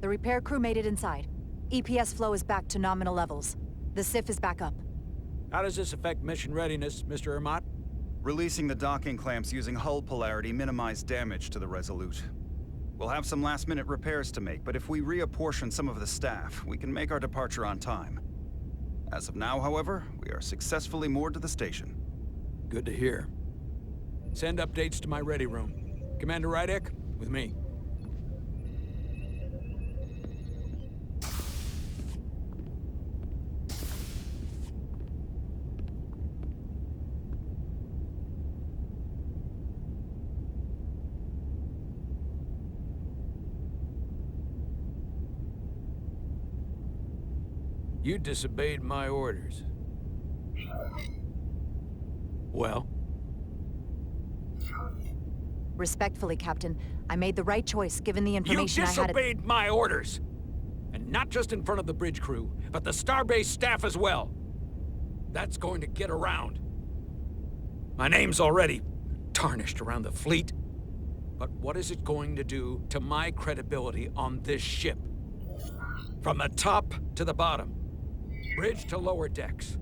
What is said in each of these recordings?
The repair crew made it inside. EPS flow is back to nominal levels. The SIF is back up. How does this affect mission readiness, Mr. Ermot? Releasing the docking clamps using hull polarity minimized damage to the Resolute. We'll have some last-minute repairs to make, but if we reapportion some of the staff, we can make our departure on time. As of now, however, we are successfully moored to the station. Good to hear. Send updates to my ready room. Commander Rydek, with me. You disobeyed my orders. Well? Respectfully, Captain, I made the right choice given the information I had. You disobeyed my orders! And not just in front of the bridge crew, but the Starbase staff as well. That's going to get around. My name's already tarnished around the fleet. But what is it going to do to my credibility on this ship? From the top to the bottom. Bridge to lower decks.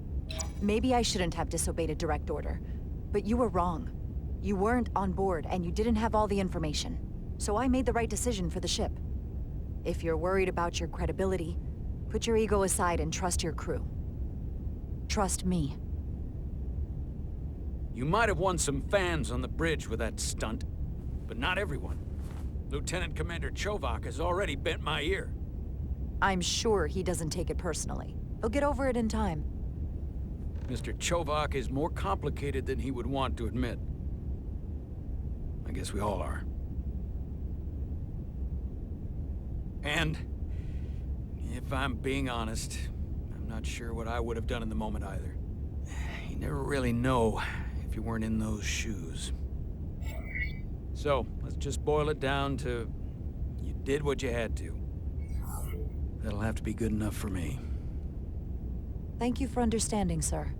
Maybe I shouldn't have disobeyed a direct order, but you were wrong. You weren't on board, and you didn't have all the information. So I made the right decision for the ship. If you're worried about your credibility, put your ego aside and trust your crew. Trust me. You might have won some fans on the bridge with that stunt, but not everyone. Lieutenant Commander Chovak has already bent my ear. I'm sure he doesn't take it personally. He'll get over it in time. Mr. Chovak is more complicated than he would want to admit. I guess we all are. And, if I'm being honest, I'm not sure what I would have done in the moment either. You never really know if you weren't in those shoes. So, let's just boil it down to, you did what you had to. That'll have to be good enough for me. Thank you for understanding, sir.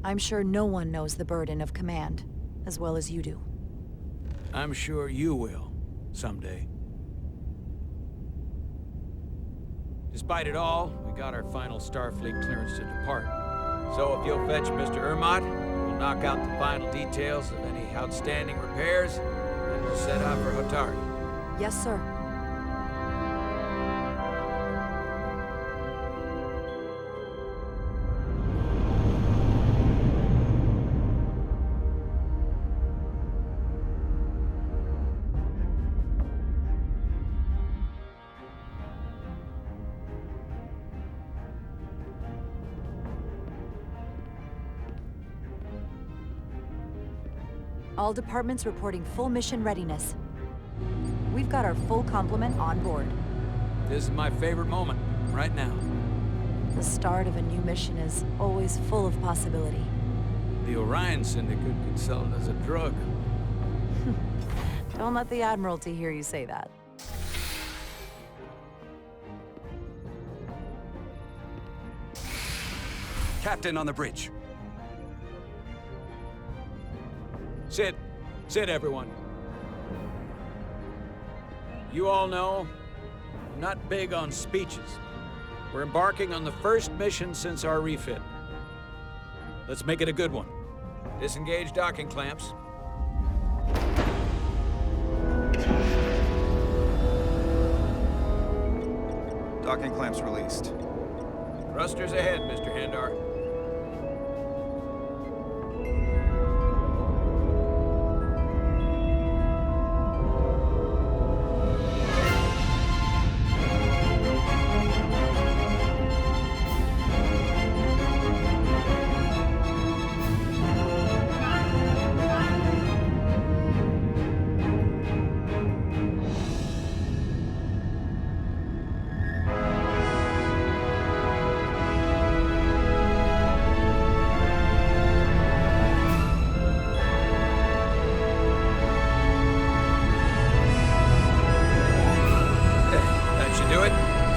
I'm sure no one knows the burden of command as well as you do. I'm sure you will, someday. Despite it all, we got our final Starfleet clearance to depart. So if you'll fetch Mr. Ermot, we'll knock out the final details of any outstanding repairs, and we'll set out for Hotari. Yes, sir. All departments reporting full mission readiness. We've got our full complement on board. This is my favorite moment, right now. The start of a new mission is always full of possibility. The Orion Syndicate could sell it as a drug. Don't let the Admiralty hear you say that. Captain on the bridge. Sit. Sit, everyone. You all know, I'm not big on speeches. We're embarking on the first mission since our refit. Let's make it a good one. Disengage docking clamps. Docking clamps released. Thrusters ahead, Mr. Handar.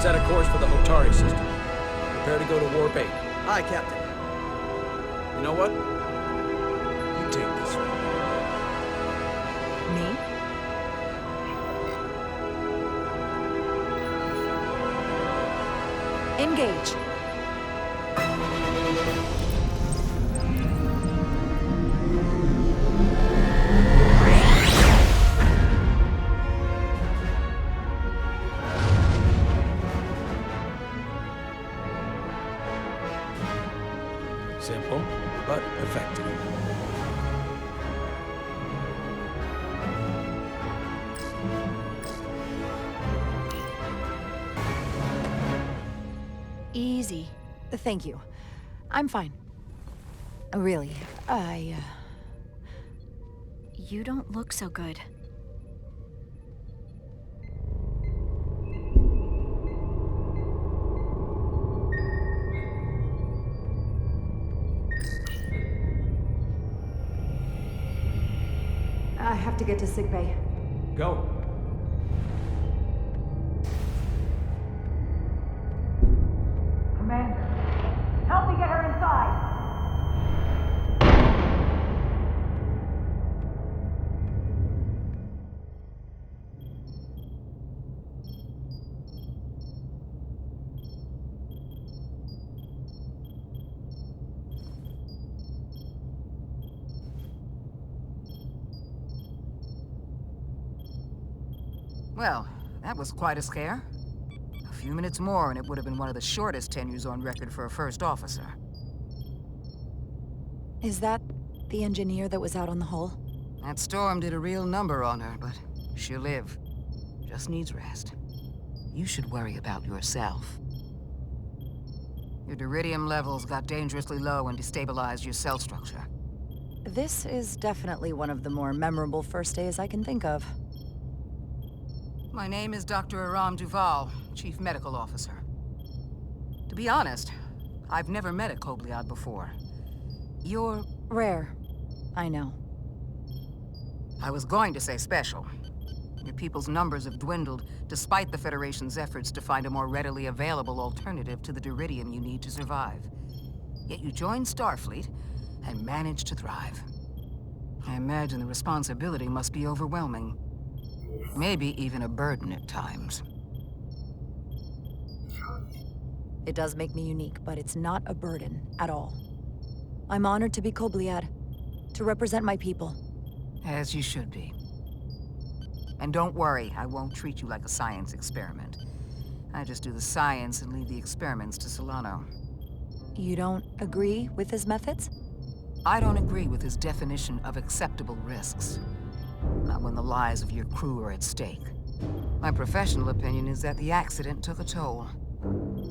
Set a course for the Hotari system. Prepare to go to Warp 8. Aye, Captain. You know what? You take this one. Me? Engage. Simple, but effective. Easy. Thank you. I'm fine. Really, You don't look so good. I have to get to sickbay. Go. Commander, help me get her inside! Well, that was quite a scare. A few minutes more and it would have been one of the shortest tenures on record for a first officer. Is that the engineer that was out on the hull? That storm did a real number on her, but she'll live. Just needs rest. You should worry about yourself. Your duridium levels got dangerously low and destabilized your cell structure. This is definitely one of the more memorable first days I can think of. My name is Dr. Aram Duval, Chief Medical Officer. To be honest, I've never met a Kobliad before. You're... Rare. I know. I was going to say special. Your people's numbers have dwindled, despite the Federation's efforts to find a more readily available alternative to the duridium you need to survive. Yet you joined Starfleet, and managed to thrive. I imagine the responsibility must be overwhelming. Maybe even a burden at times. It does make me unique, but it's not a burden at all. I'm honored to be Kobliad, to represent my people. As you should be. And don't worry, I won't treat you like a science experiment. I just do the science and leave the experiments to Solano. You don't agree with his methods? I don't agree with his definition of acceptable risks. Not when the lives of your crew are at stake. My professional opinion is that the accident took a toll.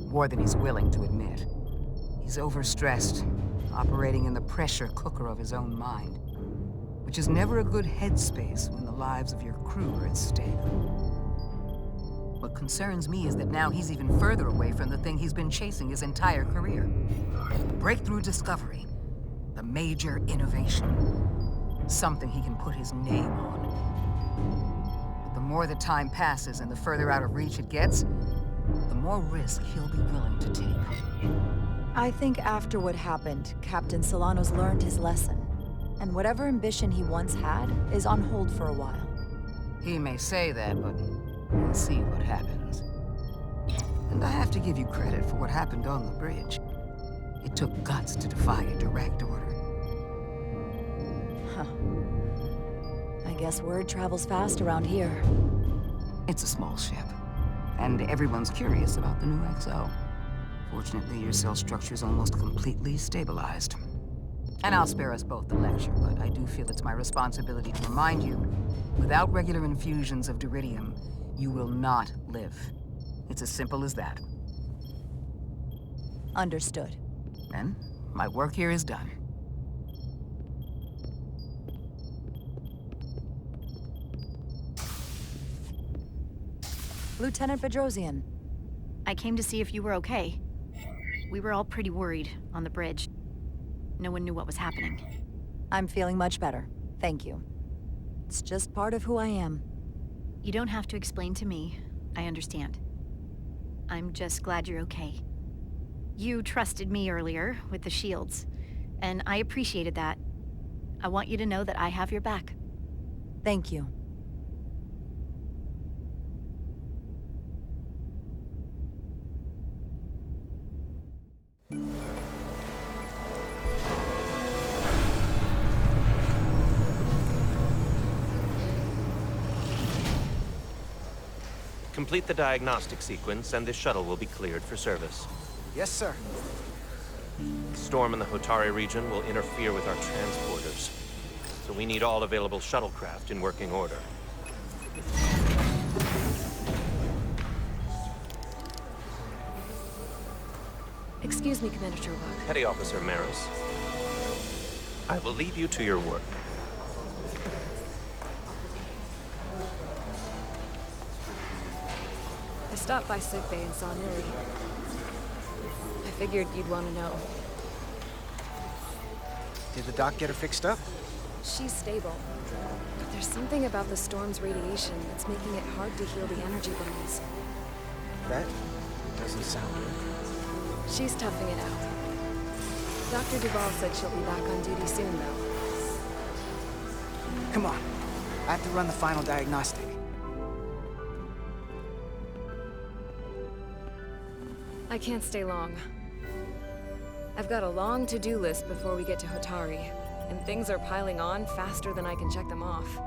More than he's willing to admit. He's overstressed, operating in the pressure cooker of his own mind. Which is never a good headspace when the lives of your crew are at stake. What concerns me is that now he's even further away from the thing he's been chasing his entire career. The breakthrough discovery. The major innovation. Something he can put his name on. But the more the time passes and the further out of reach it gets, the more risk he'll be willing to take. I think after what happened, Captain Solano's learned his lesson. And whatever ambition he once had is on hold for a while. He may say that, but we'll see what happens. And I have to give you credit for what happened on the bridge. It took guts to defy a direct order. Huh. I guess word travels fast around here. It's a small ship, and everyone's curious about the new XO. Fortunately, your cell structure's almost completely stabilized. And I'll spare us both the lecture, but I do feel it's my responsibility to remind you, without regular infusions of duridium, you will not live. It's as simple as that. Understood. Then, my work here is done. Lieutenant Bedrosian. I came to see if you were okay. We were all pretty worried on the bridge. No one knew what was happening. I'm feeling much better. Thank you. It's just part of who I am. You don't have to explain to me. I understand. I'm just glad you're okay. You trusted me earlier with the shields, and I appreciated that. I want you to know that I have your back. Thank you. Complete the diagnostic sequence, and this shuttle will be cleared for service. Yes, sir. The storm in the Hotari region will interfere with our transporters, so we need all available shuttlecraft in working order. Excuse me, Commander Sherlock. Petty Officer Maris, I will leave you to your work. I stopped by sickbay and saw Lily. I figured you'd want to know. Did the doc get her fixed up? She's stable, but there's something about the storm's radiation that's making it hard to heal the energy burns. That doesn't sound good. She's toughing it out. Dr. Duval said she'll be back on duty soon, though. Come on. I have to run the final diagnostic. I can't stay long. I've got a long to-do list before we get to Hotari, and things are piling on faster than I can check them off.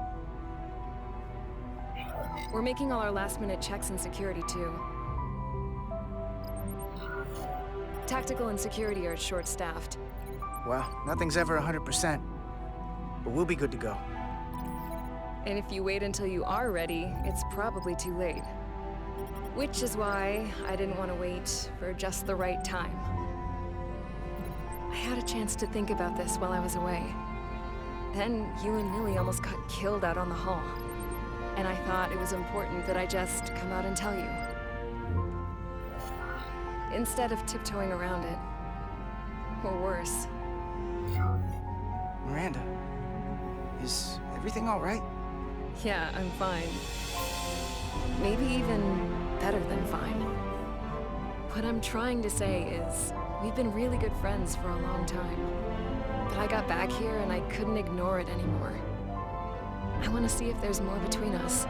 We're making all our last-minute checks and security, too. Tactical and security are short-staffed. Well, nothing's ever 100%, but we'll be good to go. And if you wait until you are ready, it's probably too late. Which is why I didn't want to wait for just the right time. I had a chance to think about this while I was away. Then you and Millie almost got killed out on the hull. And I thought it was important that I just come out and tell you. Instead of tiptoeing around it. Or worse. Miranda, is everything all right? Yeah, I'm fine. Maybe even better than fine. What I'm trying to say is, we've been really good friends for a long time. But I got back here and I couldn't ignore it anymore. I want to see if there's more between us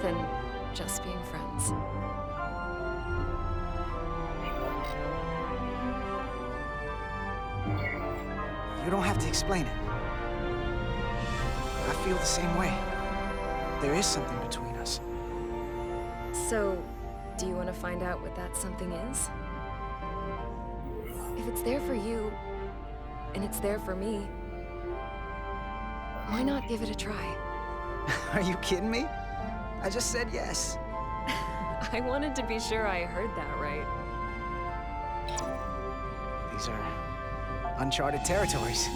than just being friends. You don't have to explain it. I feel the same way. There is something between us. So, do you want to find out what that something is? If it's there for you, and it's there for me, why not give it a try? Are you kidding me? I just said yes. I wanted to be sure I heard that right. These are uncharted territories.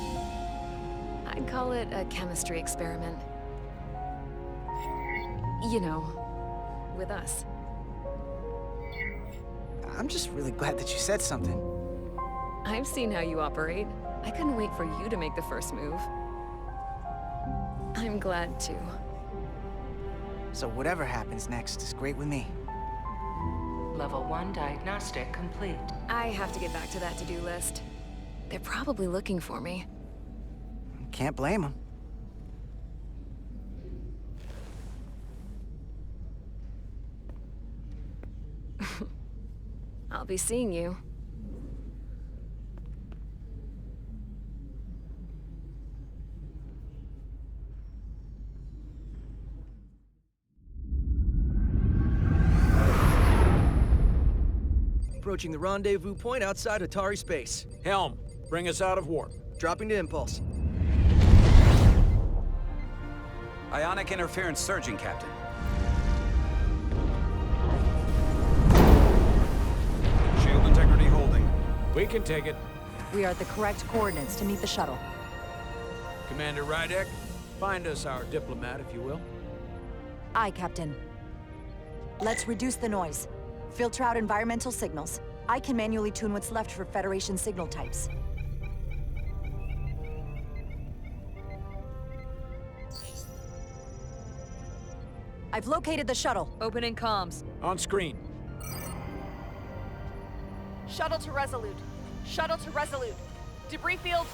I'd call it a chemistry experiment. You know, with us. I'm just really glad that you said something. I've seen how you operate. I couldn't wait for you to make the first move. I'm glad too. So whatever happens next is great with me. Level 1 diagnostic complete. I have to get back to that to-do list. They're probably looking for me. Can't blame them. I'll be seeing you. Approaching the rendezvous point outside Atari space. Helm, bring us out of warp. Dropping to impulse. Ionic interference surging, Captain. Shield integrity holding. We can take it. We are at the correct coordinates to meet the shuttle. Commander Rydek, find us our diplomat, if you will. Aye, Captain. Let's reduce the noise. Filter out environmental signals. I can manually tune what's left for Federation signal types. I've located the shuttle. Opening comms. On screen. Shuttle to Resolute. Shuttle to Resolute. Debris field.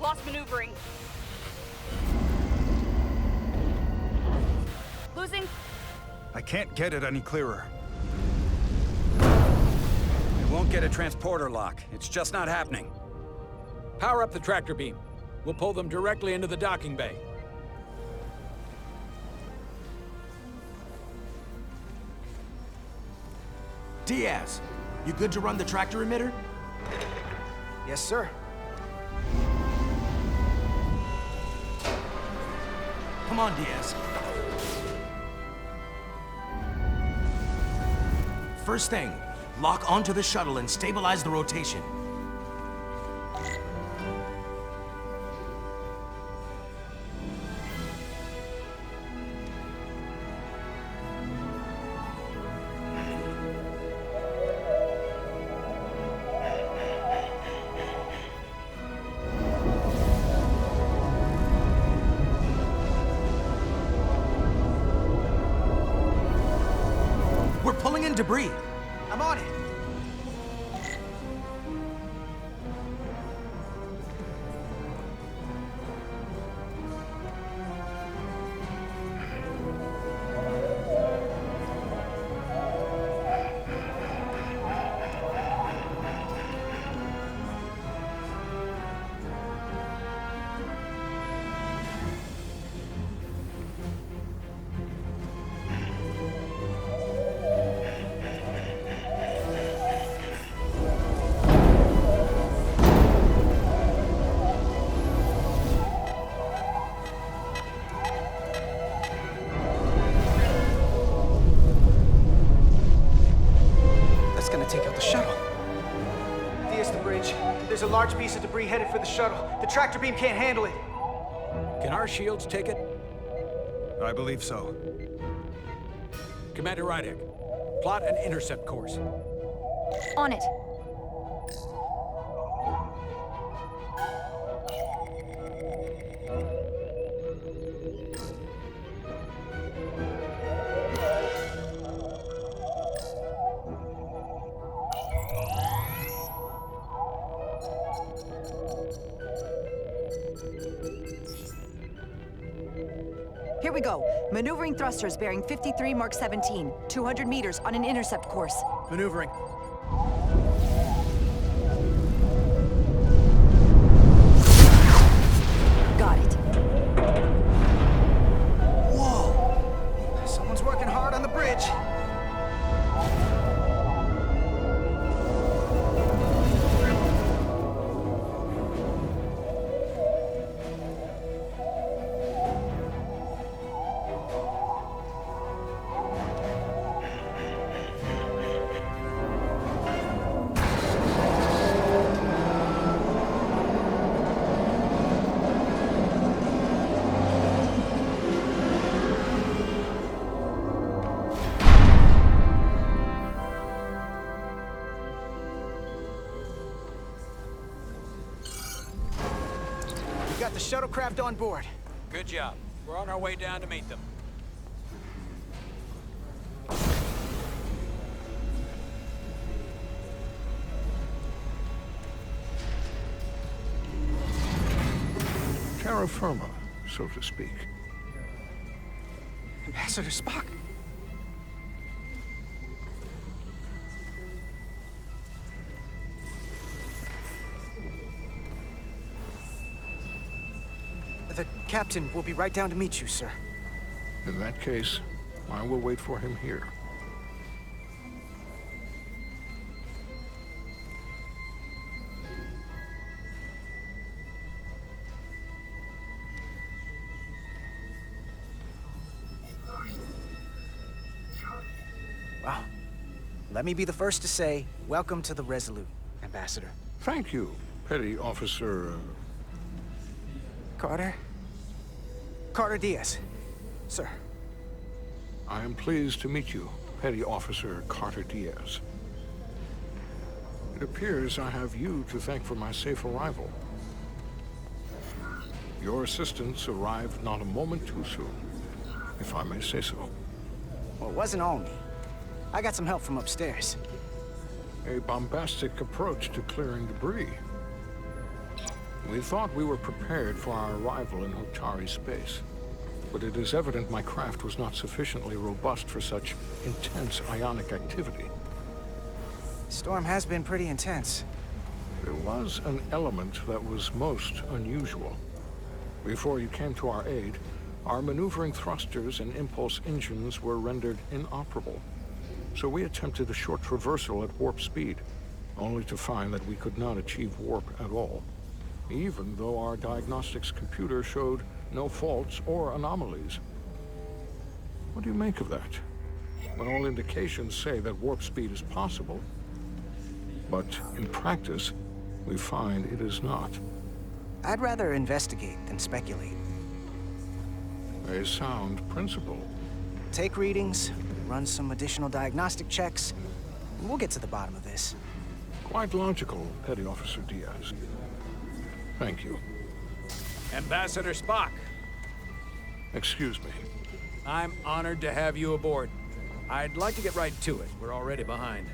Lost maneuvering. Losing. I can't get it any clearer. I won't get a transporter lock. It's just not happening. Power up the tractor beam. We'll pull them directly into the docking bay. Diaz, you good to run the tractor emitter? Yes, sir. Come on, Diaz. First thing, lock onto the shuttle and stabilize the rotation. We're pulling in debris. I'm on it. That's gonna take out the shuttle. There's the bridge. There's a large piece of debris headed for the shuttle. The tractor beam can't handle it. Can our shields take it? I believe so. Commander Rydek, plot an intercept course. On it. Here we go. Maneuvering thrusters bearing 53 Mark 17, 200 meters on an intercept course. Maneuvering. Got it. Whoa! Someone's working hard on the bridge. We got the shuttlecraft on board. Good job. We're on our way down to meet them. Terra firma, so to speak. Ambassador Spock. The captain will be right down to meet you, sir. In that case, I will wait for him here. Wow. Let me be the first to say, welcome to the Resolute, Ambassador. Thank you, Petty Officer... Carter? Carter Diaz. Sir. I am pleased to meet you, Petty Officer Carter Diaz. It appears I have you to thank for my safe arrival. Your assistance arrived not a moment too soon, if I may say so. Well, it wasn't all me. I got some help from upstairs. A bombastic approach to clearing debris. We thought we were prepared for our arrival in Hotari space, but it is evident my craft was not sufficiently robust for such intense ionic activity. The storm has been pretty intense. There was an element that was most unusual. Before you came to our aid, our maneuvering thrusters and impulse engines were rendered inoperable. So we attempted a short traversal at warp speed, only to find that we could not achieve warp at all, even though our diagnostics computer showed no faults or anomalies. What do you make of that? When all indications say that warp speed is possible, but in practice, we find it is not. I'd rather investigate than speculate. A sound principle. Take readings, run some additional diagnostic checks, and we'll get to the bottom of this. Quite logical, Petty Officer Diaz. Thank you. Ambassador Spock, Excuse me. I'm honored to have you aboard. I'd like to get right to it. We're already behind.